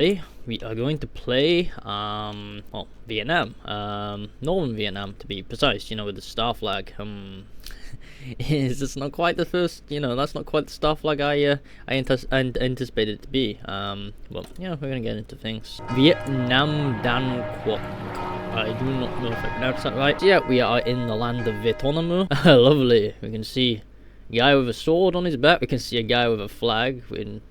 Today we are going to play well, Vietnam, northern Vietnam to be precise, with the star flag. It's not quite the first, that's not quite the star flag I anticipated it to be. Well, yeah, we're gonna get into things. Vietnam Dan Quoc. I do not know if I pronounced that right. So yeah, we are in the land of Vietnam. Lovely. We can see a guy with a sword on his back. We can see a guy with a flag and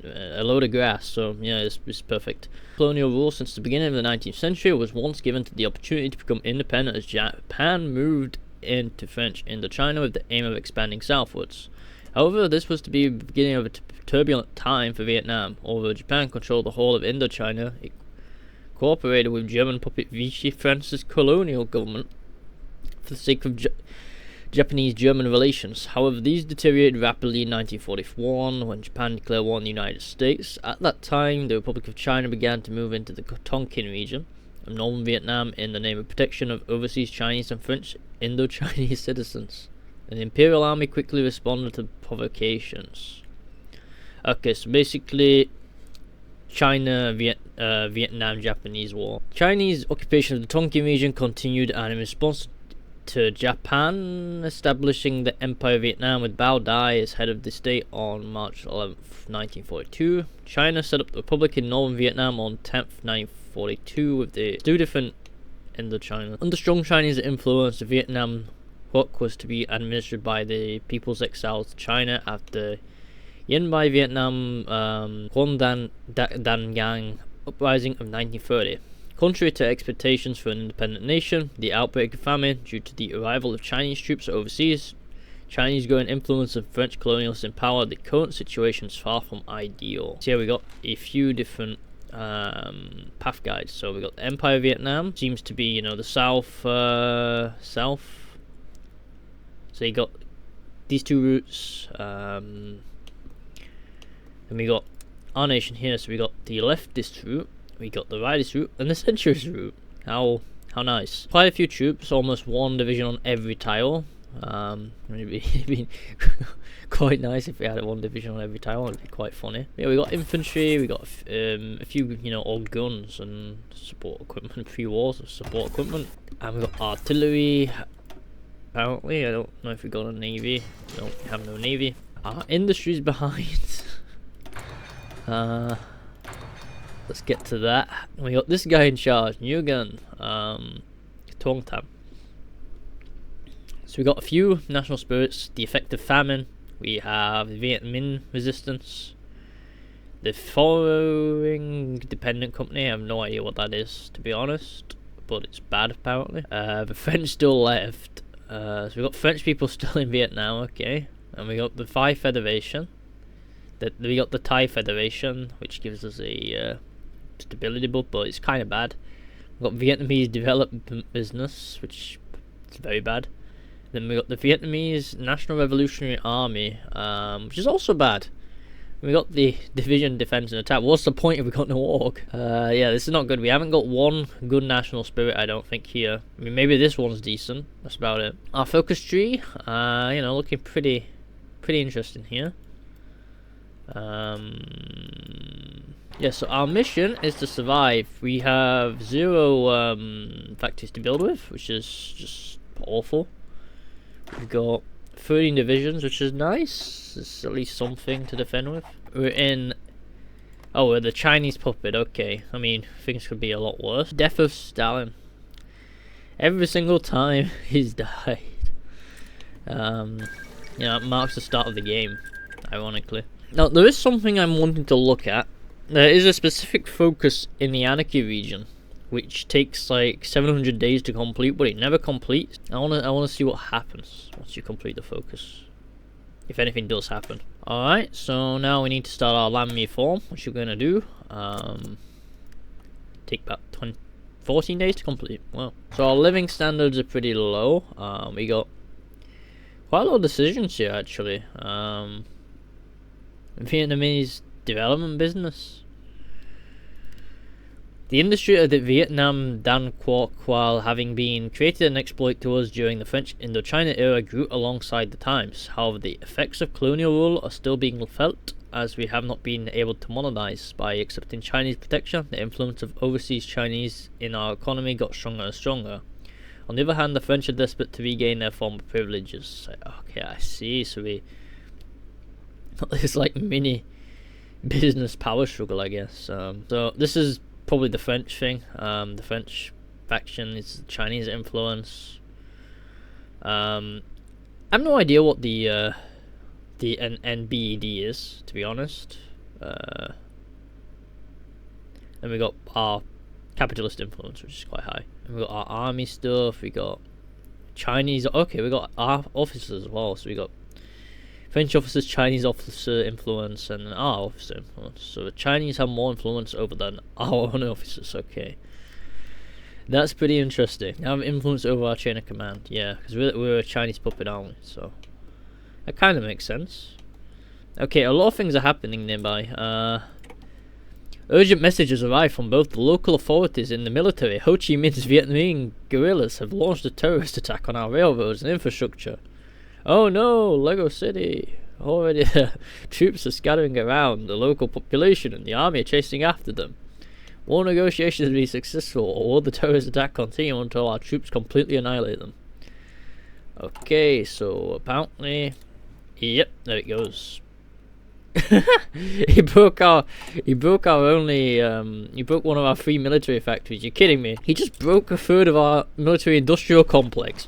a load of grass, so yeah, it's perfect. Colonial rule since the beginning of the 19th century was once given to the opportunity to become independent as Japan moved into French Indochina with the aim of expanding southwards. However, this was to be the beginning of a turbulent time for Vietnam. Although Japan controlled the whole of Indochina, it cooperated with German puppet Vichy France's colonial government for the sake of Japanese-German relations. However, these deteriorated rapidly in 1941 when Japan declared war on the United States. At that time, the Republic of China began to move into the Tonkin region of northern Vietnam in the name of protection of overseas Chinese and French Indo-Chinese citizens. And the Imperial Army quickly responded to provocations. Okay, so basically, Vietnam-Japanese War. Chinese occupation of the Tonkin region continued, and in response to Japan establishing the Empire of Vietnam with Bao Dai as head of the state on March 11th, 1942. China set up the Republic in northern Vietnam on 10th, 1942 with the two different Indochina. Under strong Chinese influence, the Vietnam Quoc was to be administered by the People's Exiles to China after Yen Bai Vietnam Quan Dan Gang uprising of 1930. Contrary to expectations for an independent nation, the outbreak of famine due to the arrival of Chinese troops overseas, Chinese growing influence of French colonialists in power, the current situation is far from ideal. So here we got a few different path guides. So we got the Empire of Vietnam, seems to be the south. So you got these two routes. Then we got our nation here. So we got the leftist route. We got the rightist route and the centrist route. How nice. Quite a few troops, almost one division on every tile. It'd be quite nice if we had one division on every tile. It'd be quite funny. Yeah, we got infantry, we got a few, old guns and support equipment, a few wars of support equipment. And we got artillery. Apparently, I don't know if we got a navy. We don't have no navy. Our industry's behind. Let's get to that. We got this guy in charge, New Gun, Tuong Tam. So we got a few national spirits, the effect of famine, we have the Viet Minh resistance, the foreign dependent company, I have no idea what that is, to be honest, but it's bad apparently. The French still left, so we got French people still in Vietnam, okay, and we got the Thai Federation, we got the Thai Federation, which gives us a stability bump, but it's kind of bad. We've got Vietnamese development business, which is very bad. Then we got the Vietnamese National Revolutionary Army, which is also bad. We got the Division Defense and Attack. What's the point if we got no org? Yeah, this is not good. We haven't got one good national spirit, I don't think, here. I mean, maybe this one's decent. That's about it. Our focus tree, looking pretty interesting here. Yeah, so our mission is to survive. We have 0 factories to build with, which is just awful. We've got 13 divisions, which is nice. It's at least something to defend with. We're the Chinese puppet, okay. I mean, things could be a lot worse. Death of Stalin. Every single time he's died. It marks the start of the game, ironically. Now, there is something I'm wanting to look at. There is a specific focus in the Anarchy region, which takes like 700 days to complete, but it never completes. I wanna see what happens once you complete the focus, if anything does happen. Alright, so now we need to start our land reform, which we're gonna do. Take about 14 days to complete. Wow. So our living standards are pretty low. We got quite a lot of decisions here, actually. Vietnamese development business. The industry of the Vietnam Dan Quoc, while having been created and exploited to us during the French Indochina era, grew alongside the times. However, the effects of colonial rule are still being felt as we have not been able to modernize. By accepting Chinese protection, the influence of overseas Chinese in our economy got stronger and stronger. On the other hand, the French are desperate to regain their former privileges. Okay, I see. So we it's like mini business power struggle, I guess. So this is probably the French thing. The French faction is Chinese influence. I have no idea what the NBED is, to be honest. And we got our capitalist influence, which is quite high. And we got our army stuff. We got Chinese. Okay, we got our officers as well. So we got French officers, Chinese officer influence, and our officer influence. So the Chinese have more influence over than our own officers. Okay, that's pretty interesting. They have influence over our chain of command. Yeah, because we're a Chinese puppet, aren't we? So that kind of makes sense. Okay, a lot of things are happening nearby. Urgent messages arrive from both the local authorities and the military. Ho Chi Minh's Vietnamese guerrillas have launched a terrorist attack on our railroads and infrastructure. Oh no, Lego City. Already troops are scattering around the local population and the army are chasing after them. Will negotiations be successful, or will the terrorist attack continue until our troops completely annihilate them? Okay, so apparently, yep, there it goes. he broke one of our 3 military factories. You're kidding me? He just broke a third of our military industrial complex.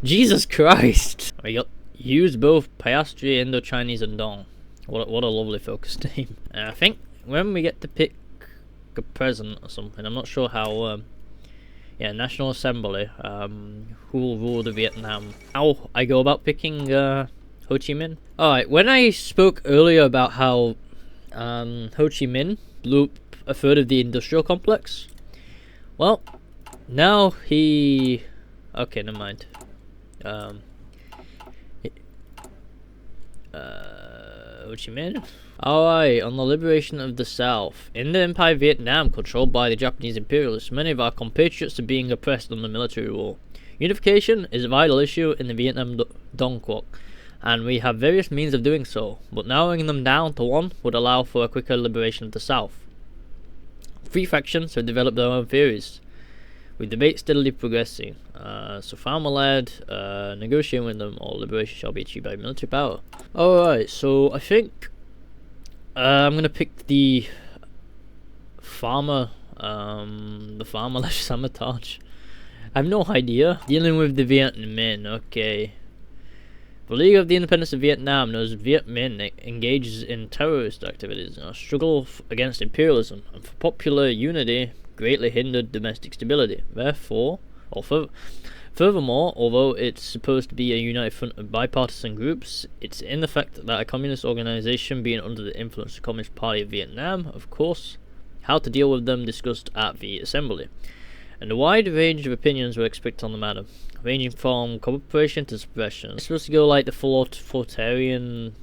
Jesus Christ! We got used both Piastri, Indo-Chinese, and Dong. What a lovely focused name. And I think when we get to pick a president or something, I'm not sure how. Yeah, National Assembly. Who will rule the Vietnam? How I go about picking Ho Chi Minh? Alright, when I spoke earlier about how Ho Chi Minh blew up a third of the industrial complex, well, now he... Okay, never mind. Ho Chi Minh? Alright, on the liberation of the South. In the Empire Vietnam, controlled by the Japanese imperialists, many of our compatriots are being oppressed under military rule. Unification is a vital issue in the Vietnam Dong Quoc, and we have various means of doing so, but narrowing them down to one would allow for a quicker liberation of the South. 3 factions have developed their own theories, with debate steadily progressing. So farmer-led, negotiating with them, or liberation shall be achieved by military power. Alright, so I think I'm gonna pick the farmer-led sabotage. I have no idea. Dealing with the Viet Minh, okay. The League of the Independence of Vietnam knows Viet Minh engages in terrorist activities in a struggle against imperialism, and for popular unity greatly hindered domestic stability. Therefore, furthermore, although it's supposed to be a united front of bipartisan groups, it's in the fact that a communist organization being under the influence of the Communist Party of Vietnam, of course, how to deal with them discussed at the assembly. And a wide range of opinions were expected on the matter, ranging from cooperation to suppression. It's supposed to go like the full authoritarian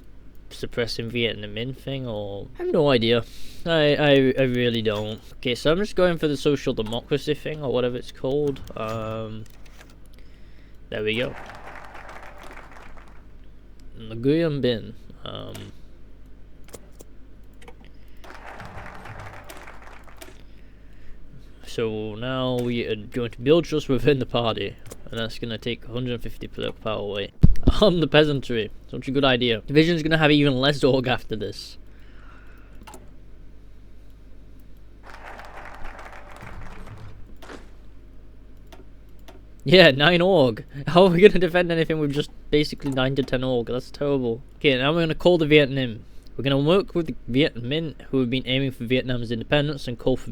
suppressing Vietnam Minh thing, or I have no idea. I really don't. Okay, so I'm just going for the social democracy thing, or whatever it's called. There we go. Nguyen Bin. So now we are going to build trust within the party, and that's going to take 150 political power away. On the peasantry, such a good idea. Division's going to have even less org after this. Yeah, 9 org. How are we going to defend anything with just basically 9 to 10 org? That's terrible. Okay, now we're going to call the Viet Minh. We're going to work with the Viet Minh, who have been aiming for Vietnam's independence, and call for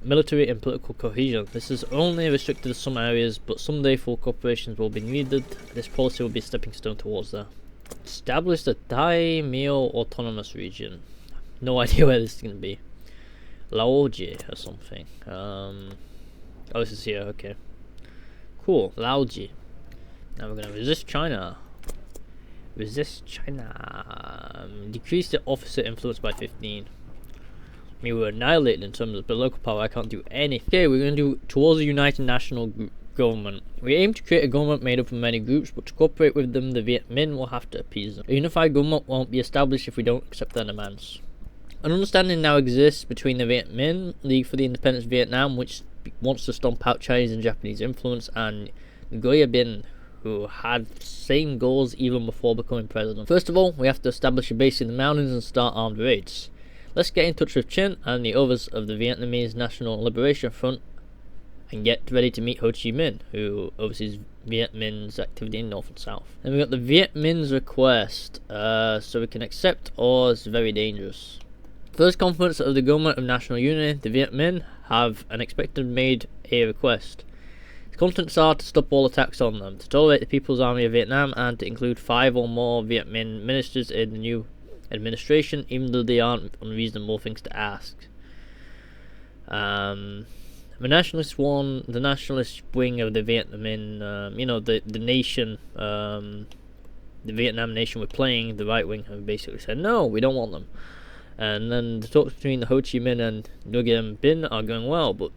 military and political cohesion. This is only restricted to some areas, but someday full cooperation will be needed. This policy will be a stepping stone towards that. Establish the Thai Mio Autonomous Region. No idea where this is going to be. Laoji or something. Oh, this is here, okay. Cool, Laoji. Now we're going to resist China. Resist China. Decrease the officer influence by 15. I mean, we're annihilated in terms of the local power. I can't do anything. Okay, we're going to do towards a united national group. government. We aim to create a government made up of many groups, but to cooperate with them, the Viet Minh will have to appease them. A unified government won't be established if we don't accept their demands. An understanding now exists between the Viet Minh, League for the Independence of Vietnam, which wants to stomp out Chinese and Japanese influence, and Nguyen Binh, who had same goals even before becoming president. First of all, we have to establish a base in the mountains and start armed raids. Let's get in touch with Chin and the others of the Vietnamese National Liberation Front and get ready to meet Ho Chi Minh, who oversees Viet Minh's activity in North and South. Then we got the Viet Minh's request, so we can accept or it's very dangerous. First conference of the Government of National Unity, the Viet Minh have unexpected made a request. The contents are to stop all attacks on them, to tolerate the People's Army of Vietnam, and to include 5 or more Viet Minh ministers in the new administration, even though they aren't unreasonable things to ask. The nationalist wing of the Viet Minh, you know, the nation, the Vietnam nation we're playing, the right wing have basically said, no, we don't want them. And then the talks between the Ho Chi Minh and Nguyen Binh are going well, but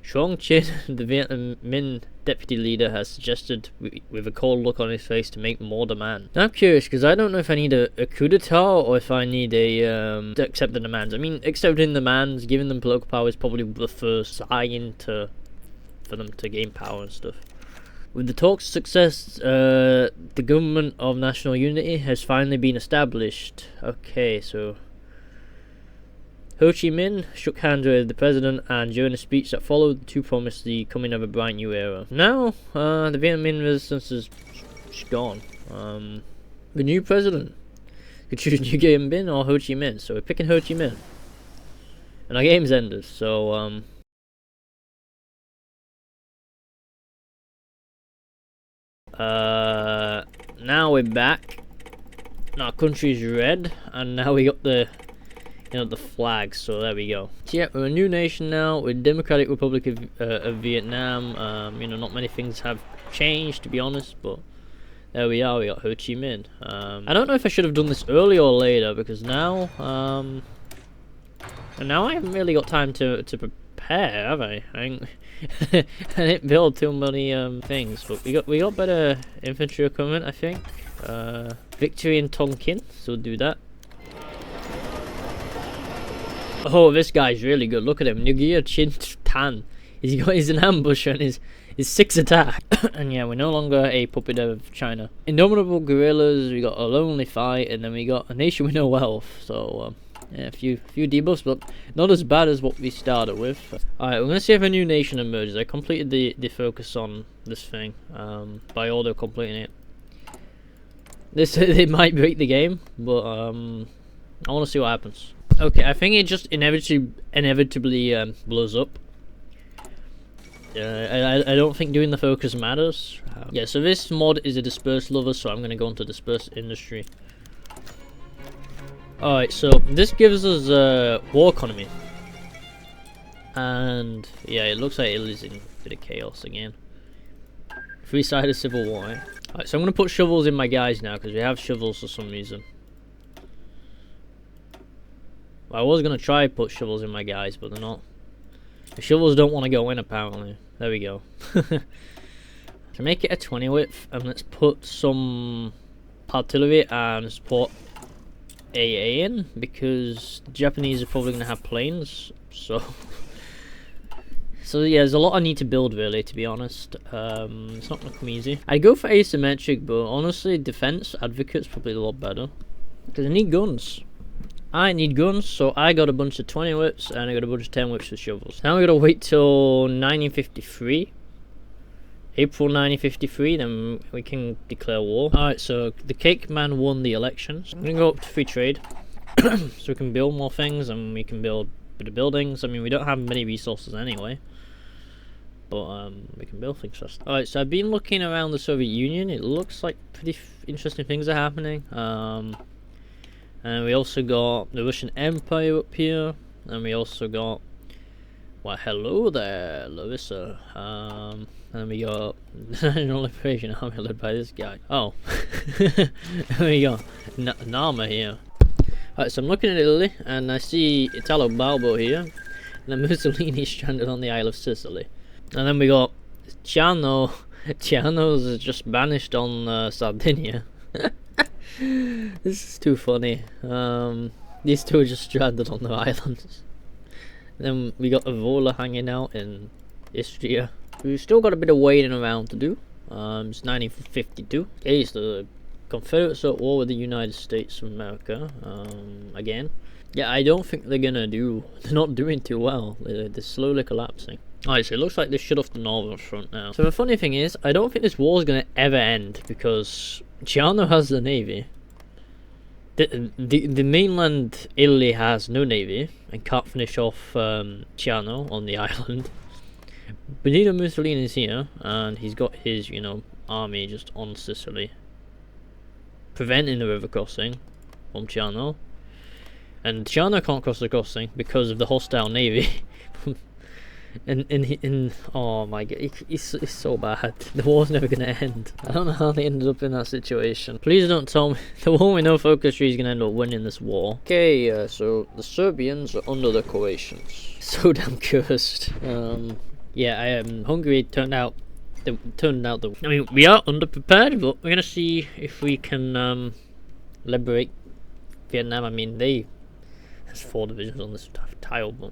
Truong Chin, the Viet Minh deputy leader, has suggested, with a cold look on his face, to make more demands. Now I'm curious, because I don't know if I need a coup d'etat or if I need to accept the demands. I mean, accepting the demands, giving them political power is probably the first sign for them to gain power and stuff. With the talks' success, the Government of National Unity has finally been established. Okay, so Ho Chi Minh shook hands with the president, and during a speech that followed, the two promised the coming of a bright new era. Now, the Viet Minh resistance is gone. The new president could choose Nguyen Binh or Ho Chi Minh, so we're picking Ho Chi Minh. And our game's ended, so now we're back. Our country's red, and now we got the flags, so there we go. So yeah, we're a new nation now. We're Democratic Republic of Vietnam. Not many things have changed, to be honest, but there we are. We got Ho Chi Minh. I don't know if I should have done this earlier or later, because now I haven't really got time to prepare, have I? I didn't build too many things, but we got better infantry equipment, I think. Victory in Tonkin, so we'll do that. Oh, this guy's really good. Look at him. Nguyen Chin Tan. He's an ambusher and his 6 attack. And yeah, we're no longer a puppet of China. Indomitable guerrillas, we got a lonely fight, and then we got a nation with no wealth. So yeah, a few debuffs, but not as bad as what we started with. Alright, we're gonna see if a new nation emerges. I completed the focus on this thing by order completing it. It might break the game, but I want to see what happens. Okay, I think it just inevitably blows up. I don't think doing the focus matters. Yeah, so this mod is a dispersed lover, so I'm gonna go into dispersed industry. Alright, so this gives us war economy. And yeah, it looks like it is in a bit of chaos again. 3-sided civil war, eh? Alright, so I'm gonna put shovels in my guys now, because we have shovels for some reason. I was going to try put shovels in my guys, but they're not. The shovels don't want to go in, apparently. There we go. To make it a 20 width, and let's put some artillery and support AA in, because the Japanese are probably going to have planes, so... So yeah, there's a lot I need to build, really, to be honest. It's not going to come easy. I'd go for asymmetric, but honestly, defense advocate's probably a lot better. Because I need guns. I need guns, so I got a bunch of 20 whips and I got a bunch of 10 whips with shovels. Now we gotta wait till 1953. April 1953, then we can declare war. Alright, so the cake man won the elections. I'm gonna go up to free trade. So we can build more things and we can build better buildings. I mean, we don't have many resources anyway. But we can build things first. Alright, so I've been looking around the Soviet Union. It looks like pretty interesting things are happening. And we also got the Russian Empire up here, and we also got, well, hello there, Larissa. And we got the National Liberation Army led by this guy. Oh, there we go, Nama here. Alright, so I'm looking at Italy, and I see Italo Balbo here, and then Mussolini stranded on the Isle of Sicily. And then we got Chiano's just banished on Sardinia. This is too funny. These two are just stranded on the islands. Then we got Evola hanging out in Istria. We've still got a bit of waiting around to do. It's 1952. Okay, so the Confederates are at war with the United States of America. Again. Yeah, I don't think they're not doing too well. They're slowly collapsing. Alright, so it looks like they shut off the northern front now. So the funny thing is, I don't think this war is going to ever end, because Chiano has the navy. The mainland Italy has no navy and can't finish off Chiano on the island. Benito Mussolini is here, and he's got his, army just on Sicily, preventing the river crossing from Chiano. And Chiano can't cross the crossing because of the hostile navy. and oh my god, it's so bad. The war's never gonna end. I don't know how they ended up in that situation. Please don't tell me the one with no focus tree is gonna end up winning this war. Okay, so the Serbians are under the Croatians. So damn cursed. Yeah, Hungary turned out. I mean, we are underprepared, but we're gonna see if we can liberate Vietnam. I mean, there's 4 divisions on this tile, but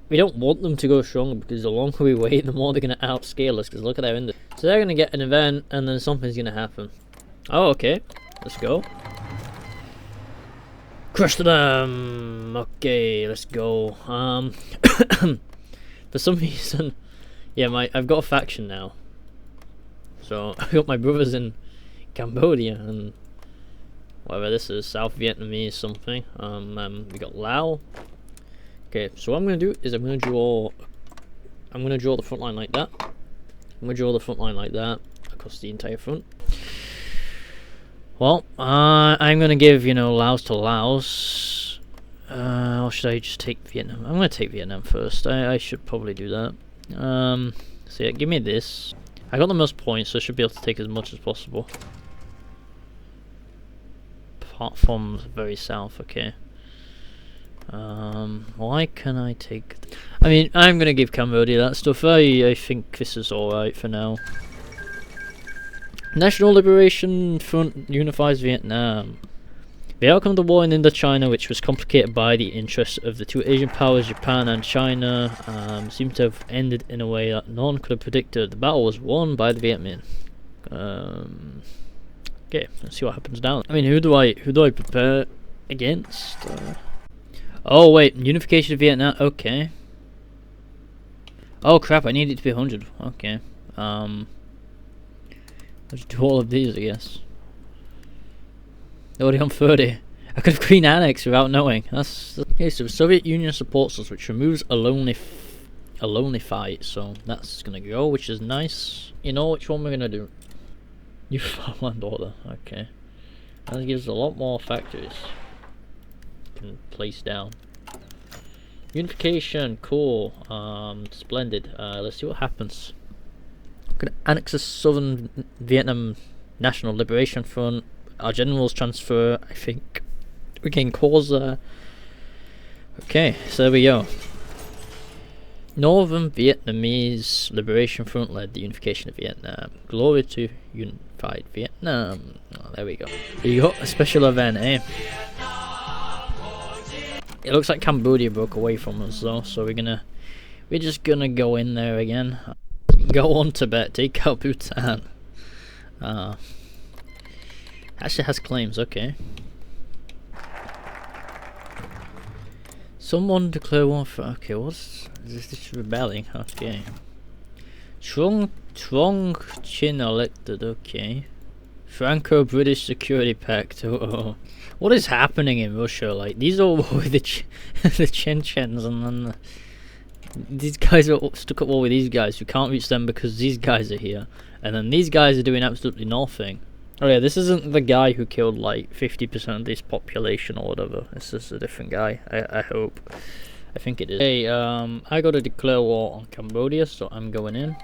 we don't want them to go stronger, because the longer we wait, the more they're going to outscale us, because look at their index. So they're going to get an event, and then something's going to happen. Oh, okay. Let's go. Crush them! Okay, let's go. For some reason, yeah, I've got a faction now. So, I've got my brothers in Cambodia, and whatever this is, South Vietnamese something. We got Lao. Okay, so what I'm gonna do is I'm gonna draw the front line like that. I'm gonna draw the front line like that across the entire front. Well, I'm gonna give Laos to Laos. Or should I just take Vietnam? I'm gonna take Vietnam first. I should probably do that. So yeah, give me this. I got the most points, so I should be able to take as much as possible. Apart from the very south, okay. Why can I take... I mean, I'm gonna give Cambodia that stuff. I think this is alright for now. National Liberation Front unifies Vietnam. The outcome of the war in Indochina, which was complicated by the interests of the 2 Asian powers, Japan and China, seemed to have ended in a way that no one could have predicted. The battle was won by the Viet Minh. Okay, let's see what happens now. I mean, who do I prepare against? Oh wait, unification of Vietnam. Okay. Oh crap! I need it to be 100. Okay. Let's do all of these, I guess. Already on 30. I could have Green Annex without knowing. That's okay. So Soviet Union supports us, which removes a lonely fight. So that's gonna go, which is nice. You know which one we're gonna do? New farmland order. Okay. That gives a lot more factories. Can place down. Unification, cool. Splendid. Let's see what happens. I'm gonna annex the Southern Vietnam National Liberation Front. Our generals transfer, I think. We gain cause there. Okay, so there we go. Northern Vietnamese Liberation Front led the unification of Vietnam. Glory to unified Vietnam. Oh, there we go. You got a special event, eh? It looks like Cambodia broke away from us though, so we're just gonna go in there again. Go on Tibet, take out Bhutan. Actually has claims, okay. Someone declare war for, okay, what's this rebelling? Okay. Trong Chin elected, okay. Franco-British Security Pact, oh. What is happening in Russia? Like, these are all with the Chechens, and then these guys are stuck at war with these guys who can't reach them because these guys are here. And then these guys are doing absolutely nothing. Oh yeah, this isn't the guy who killed like 50% of this population or whatever. This is a different guy, I hope. I think it is. Hey, I gotta declare war on Cambodia, so I'm going in.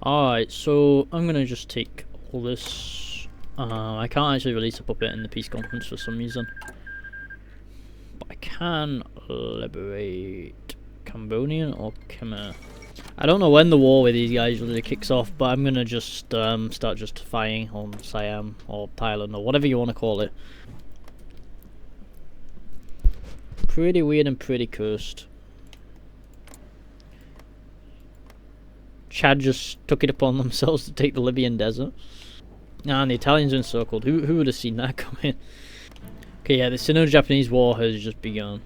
Alright, so I'm gonna just take all this. I can't actually release a puppet in the peace conference for some reason. But I can liberate Cambodian or Khmer. I don't know when the war with these guys really kicks off, but I'm gonna just start justifying on Siam or Thailand or whatever you want to call it. Pretty weird and pretty cursed. Chad just took it upon themselves to take the Libyan desert. And the Italians are encircled. Who would have seen that coming? Okay, yeah, the Sino-Japanese war has just begun.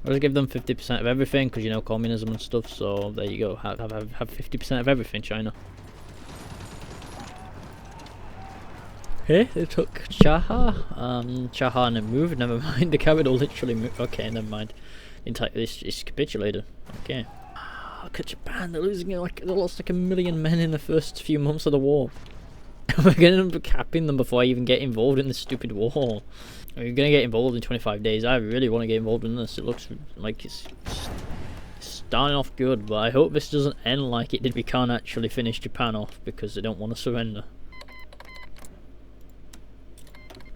I'll just give them 50% of everything, because you know, communism and stuff, so there you go, have 50% of everything, China. Okay, they took Chaha, and it moved, never mind, the capital literally moved, okay, never mind. It's capitulated, okay. Look at Japan, they're losing like, they lost like 1 million men in the first few months of the war. We're gonna end up capping them before I even get involved in this stupid war. We're gonna get involved in 25 days. I really want to get involved in this. It looks like it's starting off good, but I hope this doesn't end like it did. We can't actually finish Japan off because they don't want to surrender.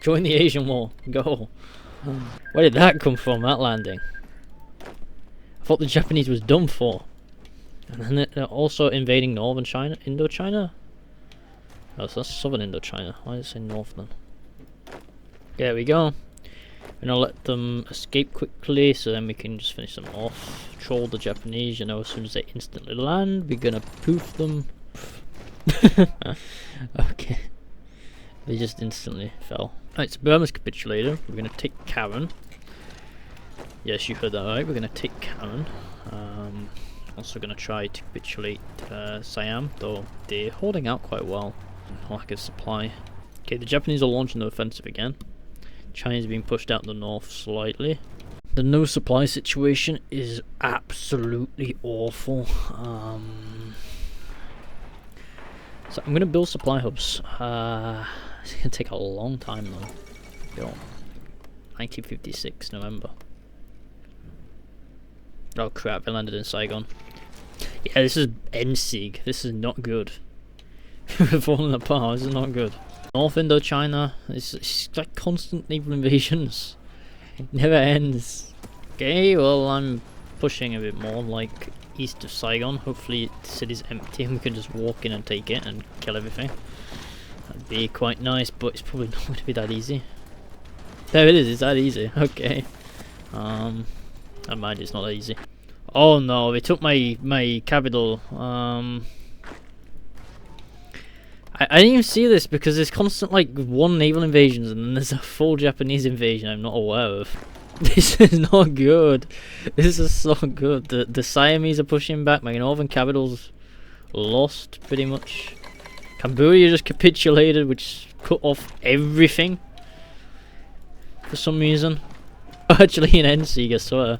Join the Asian War. Go. Where did that come from, that landing? I thought the Japanese was done for. And then they're also invading northern China, Indochina? Oh, so that's southern Indochina. Why does it say north then? There we go. We're gonna let them escape quickly, so then we can just finish them off. Troll the Japanese, you know, as soon as they instantly land, we're gonna poof them. Okay. They just instantly fell. Right, so Burma's capitulated. We're gonna take Karen. Yes, you heard that right. We're gonna take Karen. Also gonna try to capitulate Siam, though they're holding out quite well. Lack of supply. Okay, the Japanese are launching the offensive again. China's being pushed out the north slightly. The no supply situation is absolutely awful. So I'm gonna build supply hubs. It's gonna take a long time though. Yo, 1956 November. Oh crap! I landed in Saigon. Yeah, this is NSIG. This is not good. We're falling apart. This is not good. North Indochina, it's like constant naval invasions. It never ends. Okay, well I'm pushing a bit more, like east of Saigon. Hopefully the city's empty and we can just walk in and take it and kill everything. That'd be quite nice, but it's probably not going to be that easy. There it is, it's that easy. Okay. I mind it's not that easy. Oh no, they took my capital. I didn't even see this because there's constant like one naval invasions and then there's a full Japanese invasion I'm not aware of. This is not good. This is so good. The Siamese are pushing back. My northern capital's lost pretty much. Cambodia just capitulated, which cut off everything for some reason. Actually, in NSIG, I swear.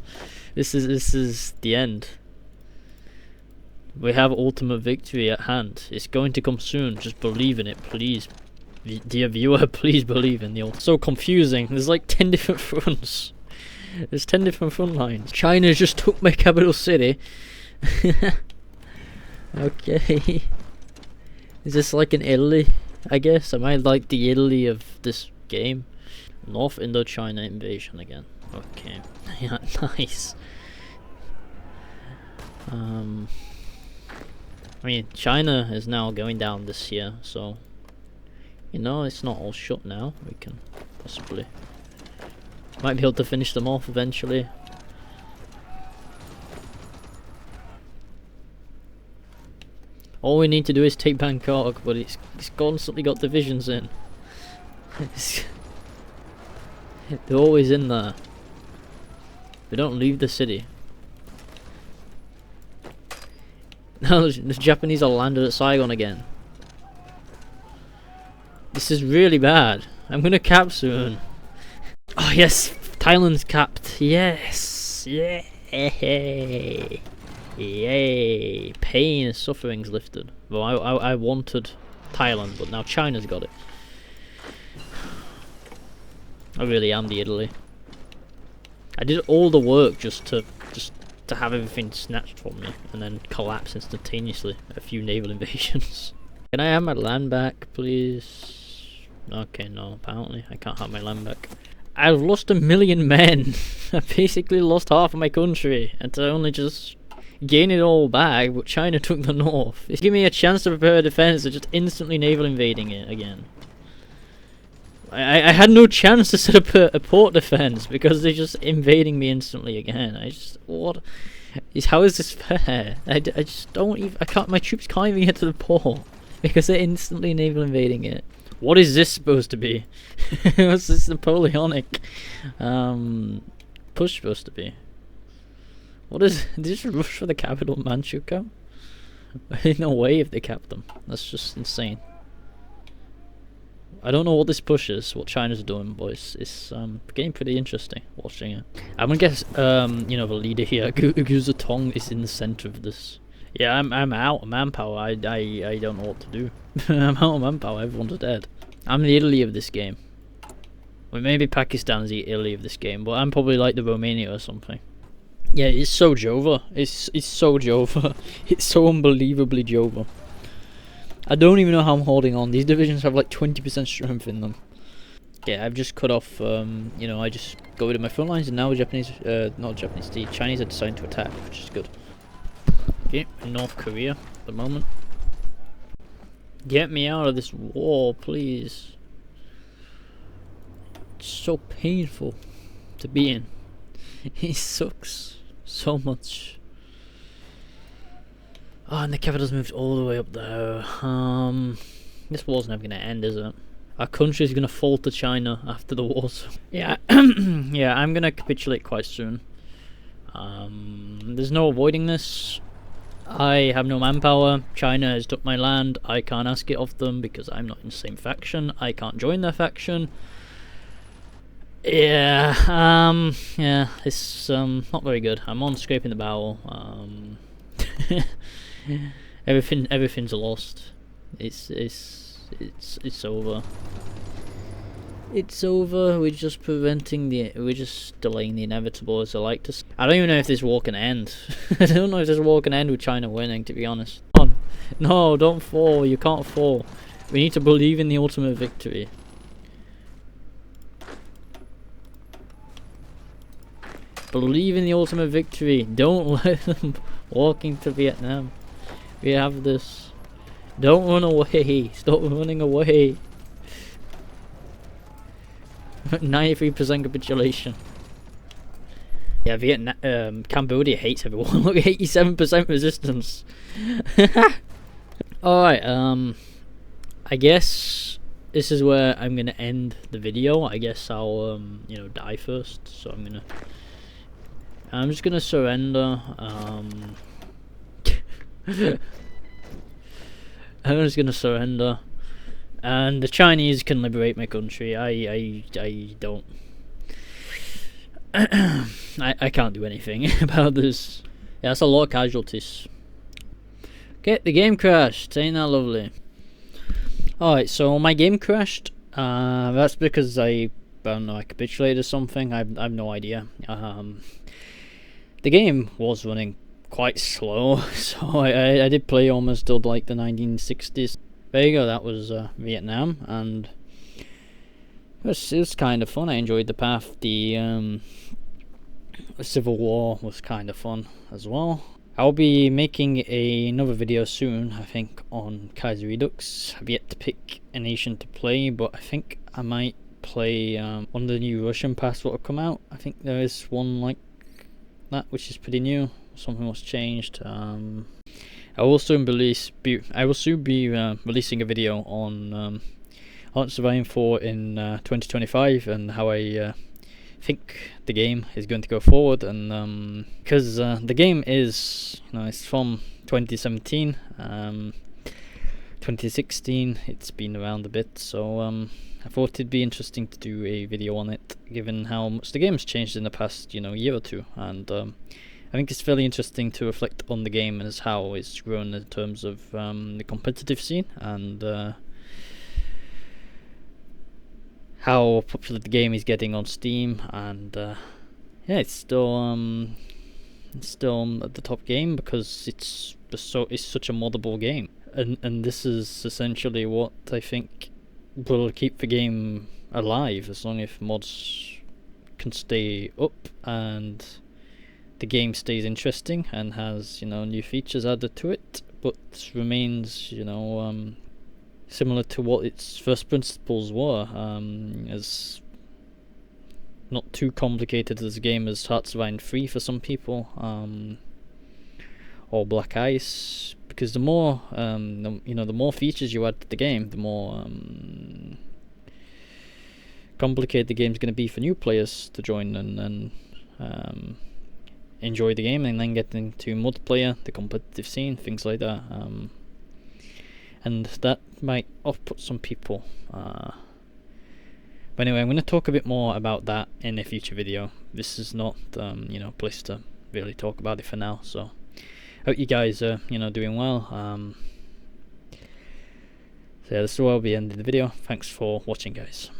This is the end. We have ultimate victory at hand. It's going to come soon. Just believe in it, please. Dear viewer, please believe in the ultimate. So confusing. There's like 10 different fronts. There's 10 different front lines. China just took my capital city. Okay. Is this like an Italy? I guess. Am I like the Italy of this game? North Indochina invasion again. Okay. Yeah, nice. I mean, China is now going down this year, so you know it's not all shut now. We can possibly might be able to finish them off eventually. All we need to do is take Bangkok, but it's constantly got divisions in. They're always in there. They don't leave the city. Now the Japanese are landed at Saigon again. This is really bad. I'm gonna cap soon. Oh yes, Thailand's capped. Yes, yay, yay. Pain and suffering's lifted. Well, I wanted Thailand, but now China's got it. I really am the Italy. I did all the work just to have everything snatched from me and then collapse instantaneously. A few naval invasions. Can I have my land back, please? Okay, no, apparently I can't have my land back. I've lost 1 million men. I basically lost half of my country, and to only just gain it all back, but China took the north. Give me a chance to prepare a defense, they're just instantly naval invading it again. I had no chance to set up a port defense because they're just invading me instantly again. How is this fair? I just don't even, my troops can't even get to the port because they're instantly naval invading it. What is this supposed to be? What's this Napoleonic push supposed to be? What is, did they just rush for the capital Manchukuo? Ain't no way if they kept them. That's just insane. I don't know what this push is, what China's doing, but it's getting pretty interesting watching it. I'm gonna guess, you know, the leader here, Guzatong, is in the center of this. Yeah, I'm out of manpower. I don't know what to do. I'm out of manpower. Everyone's dead. I'm the Italy of this game. Well, maybe Pakistan's the Italy of this game, but I'm probably like the Romania or something. Yeah, it's so Jova. It's so Jova. It's so unbelievably Jova. I don't even know how I'm holding on. These divisions have like 20% strength in them. Yeah, I've just cut off, you know, I just go to my front lines, and now the Chinese are deciding to attack, which is good. Okay, North Korea at the moment. Get me out of this war, please. It's so painful to be in. It sucks so much. Oh, and the capital's moved all the way up there. This war's never gonna end, is it? Our country's gonna fall to China after the war. So yeah, yeah, I'm gonna capitulate quite soon. There's no avoiding this. I have no manpower. China has took my land. I can't ask it of them because I'm not in the same faction. I can't join their faction. Yeah, yeah, it's not very good. I'm on scraping the barrel. Everything's lost. It's over. It's over. We're just delaying the inevitable, as I like to say. I don't even know if this war can end. I don't know if this war can end with China winning, to be honest. No, don't fall. You can't fall. We need to believe in the ultimate victory. Believe in the ultimate victory. Don't let them walk into Vietnam. We have this. Don't run away. Stop running away. 93% capitulation. Yeah, Vietnam, Cambodia hates everyone. Look, 87% resistance. Alright, I guess this is where I'm gonna end the video. I guess I'll, you know, die first. So I'm just gonna surrender. I'm just gonna surrender, and the Chinese can liberate my country. I don't. I can't do anything about this. Yeah, that's a lot of casualties. Okay, the game crashed. Ain't that lovely? Alright, so my game crashed. That's because I don't know, I capitulated or something. I have no idea. The game was running quite slow, so I did play almost till like the 1960s. There you go, that was Vietnam, and it was kind of fun. I enjoyed the path. The Civil War was kind of fun as well. I'll be making another video soon, I think, on Kaiser Redux. I've yet to pick a nation to play, but I think I might play one of the new Russian packs that will come out. I think there is one like that, which is pretty new. Something was changed. I will soon be releasing a video on heartsofiron 4 in 2025 and how I think the game is going to go forward, and because the game is, you know, it's from 2017, 2016. It's been around a bit, so I thought it'd be interesting to do a video on it, given how much the game's changed in the past, you know, year or two, and I think it's fairly interesting to reflect on the game as how it's grown in terms of the competitive scene, and how popular the game is getting on Steam, and yeah, it's still at the top game because it's such a moddable game, and this is essentially what I think will keep the game alive, as long as mods can stay up and the game stays interesting and has, you know, new features added to it, but remains, you know, similar to what its first principles were, as not too complicated as a game as Hearts-of-Iron 3 for some people, or Black Ice, because the more the more features you add to the game, the more complicated the game's going to be for new players to join and enjoy the game, and then get into multiplayer, the competitive scene, things like that, and that might off-put some people. But anyway, I'm going to talk a bit more about that in a future video. This is not place to really talk about it for now, so hope you guys are doing well. So yeah, this is where I'll be ending the video. Thanks for watching, guys.